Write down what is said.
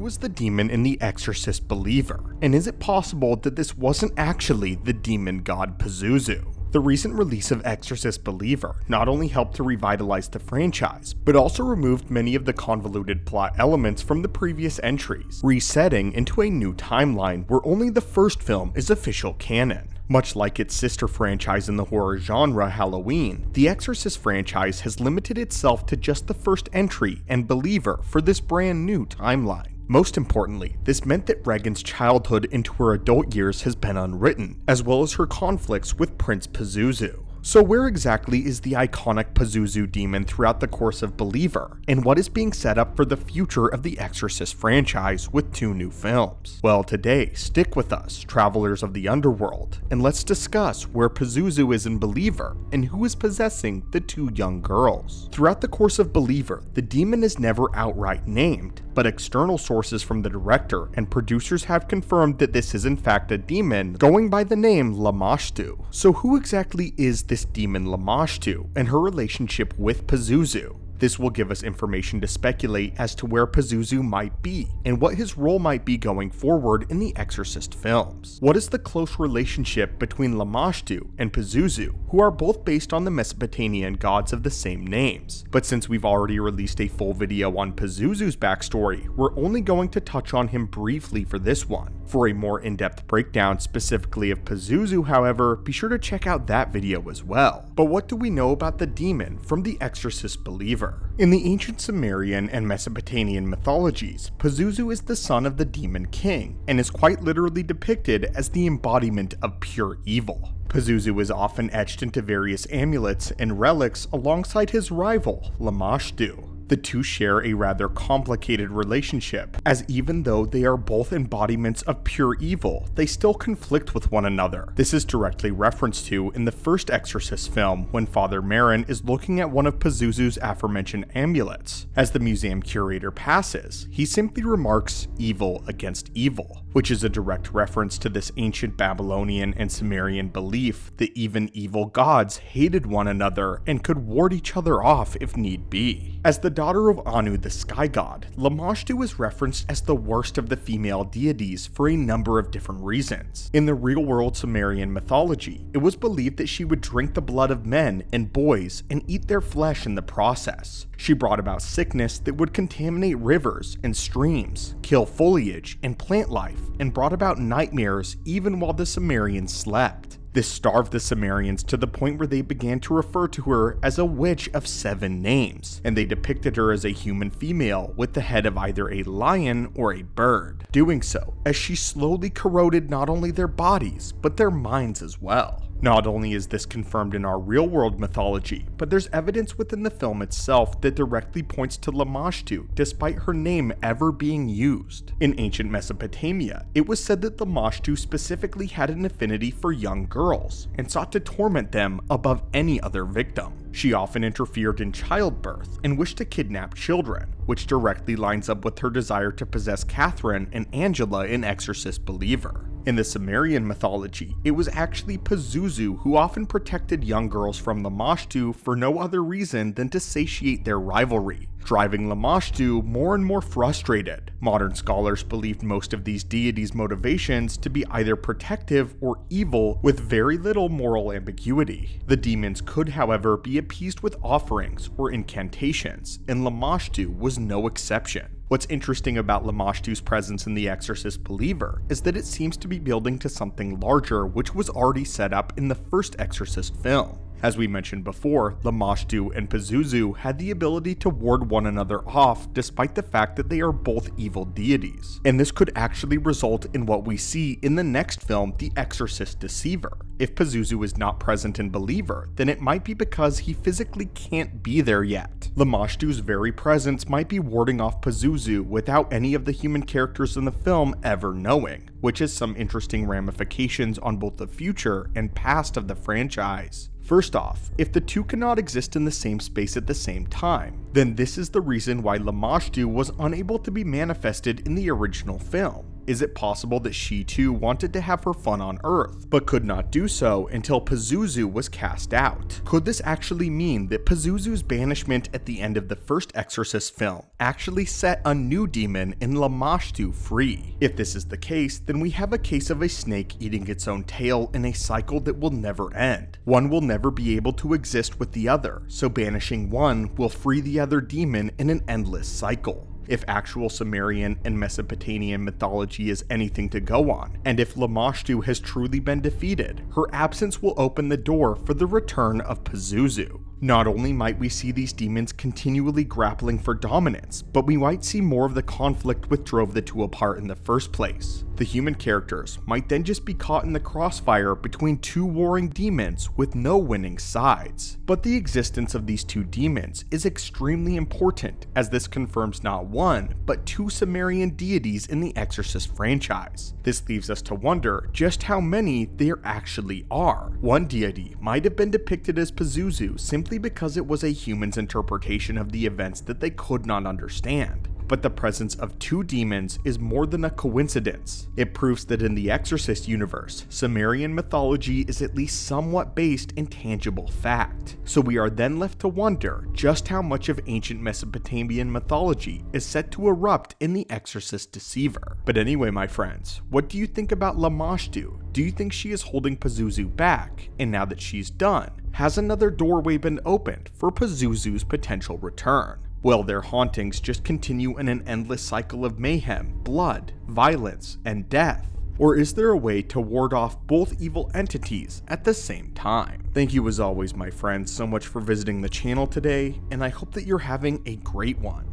was the demon in The Exorcist believer? And is it possible that this wasn't actually the demon god Pazuzu? The recent release of Exorcist Believer not only helped to revitalize the franchise, but also removed many of the convoluted plot elements from the previous entries, resetting into a new timeline where only the first film is official canon. Much like its sister franchise in the horror genre, Halloween, the Exorcist franchise has limited itself to just the first entry and Believer for this brand new timeline. Most importantly, this meant that Regan's childhood into her adult years has been unwritten, as well as her conflicts with Prince Pazuzu. So where exactly is the iconic Pazuzu demon throughout the course of Believer, and what is being set up for the future of the Exorcist franchise with 2 new films? Well, today, stick with us, travelers of the underworld, and let's discuss where Pazuzu is in Believer and who is possessing the 2 young girls. Throughout the course of Believer, the demon is never outright named, but external sources from the director and producers have confirmed that this is in fact a demon going by the name Lamashtu. So who exactly is this demon Lamashtu and her relationship with Pazuzu? This will give us information to speculate as to where Pazuzu might be, and what his role might be going forward in the Exorcist films. What is the close relationship between Lamashtu and Pazuzu, who are both based on the Mesopotamian gods of the same names? But since we've already released a full video on Pazuzu's backstory, we're only going to touch on him briefly for this one. For a more in-depth breakdown specifically of Pazuzu, however, be sure to check out that video as well. But what do we know about the demon from The Exorcist Believer? In the ancient Sumerian and Mesopotamian mythologies, Pazuzu is the son of the demon king, and is quite literally depicted as the embodiment of pure evil. Pazuzu is often etched into various amulets and relics alongside his rival, Lamashtu. The 2 share a rather complicated relationship, as even though they are both embodiments of pure evil, they still conflict with one another. This is directly referenced to in the first Exorcist film when Father Merrin is looking at one of Pazuzu's aforementioned amulets. As the museum curator passes, he simply remarks, "evil against evil," which is a direct reference to this ancient Babylonian and Sumerian belief that even evil gods hated one another and could ward each other off if need be. As the daughter of Anu the sky god, Lamashtu is referenced as the worst of the female deities for a number of different reasons. In the real-world Sumerian mythology, it was believed that she would drink the blood of men and boys and eat their flesh in the process. She brought about sickness that would contaminate rivers and streams, kill foliage and plant life, and brought about nightmares even while the Sumerians slept. This starved the Sumerians to the point where they began to refer to her as a witch of 7 names, and they depicted her as a human female with the head of either a lion or a bird, doing so as she slowly corroded not only their bodies, but their minds as well. Not only is this confirmed in our real-world mythology, but there's evidence within the film itself that directly points to Lamashtu despite her name ever being used. In ancient Mesopotamia, it was said that Lamashtu specifically had an affinity for young girls, and sought to torment them above any other victim. She often interfered in childbirth and wished to kidnap children, which directly lines up with her desire to possess Catherine and Angela in Exorcist Believer. In the Sumerian mythology, it was actually Pazuzu who often protected young girls from Lamashtu for no other reason than to satiate their rivalry, driving Lamashtu more and more frustrated. Modern scholars believed most of these deities' motivations to be either protective or evil with very little moral ambiguity. The demons could, however, be appeased with offerings or incantations, and Lamashtu was no exception. What's interesting about Lamashtu's presence in The Exorcist Believer is that it seems to be building to something larger which was already set up in the first Exorcist film. As we mentioned before, Lamashtu and Pazuzu had the ability to ward one another off despite the fact that they are both evil deities. And this could actually result in what we see in the next film, The Exorcist Deceiver. If Pazuzu is not present in Believer, then it might be because he physically can't be there yet. Lamashtu's very presence might be warding off Pazuzu without any of the human characters in the film ever knowing, which has some interesting ramifications on both the future and past of the franchise. First off, if the 2 cannot exist in the same space at the same time, then this is the reason why Lamashtu was unable to be manifested in the original film. Is it possible that she too wanted to have her fun on Earth, but could not do so until Pazuzu was cast out? Could this actually mean that Pazuzu's banishment at the end of the first Exorcist film actually set a new demon in Lamashtu free? If this is the case, then we have a case of a snake eating its own tail in a cycle that will never end. One will never be able to exist with the other, so banishing one will free the other demon in an endless cycle. If actual Sumerian and Mesopotamian mythology is anything to go on, and if Lamashtu has truly been defeated, her absence will open the door for the return of Pazuzu. Not only might we see these demons continually grappling for dominance, but we might see more of the conflict which drove the two apart in the first place. The human characters might then just be caught in the crossfire between two warring demons with no winning sides. But the existence of these two demons is extremely important, as this confirms not one, but two Sumerian deities in the Exorcist franchise. This leaves us to wonder just how many there actually are. One deity might have been depicted as Pazuzu simply because it was a human's interpretation of the events that they could not understand. But the presence of two demons is more than a coincidence. It proves that in the Exorcist universe, Sumerian mythology is at least somewhat based in tangible fact. So we are then left to wonder just how much of ancient Mesopotamian mythology is set to erupt in the Exorcist deceiver. But anyway, my friends, what do you think about Lamashtu? Do you think she is holding Pazuzu back? And now that she's done, has another doorway been opened for Pazuzu's potential return? Will their hauntings just continue in an endless cycle of mayhem, blood, violence, and death? Or is there a way to ward off both evil entities at the same time? Thank you as always, my friends, so much for visiting the channel today, and I hope that you're having a great one.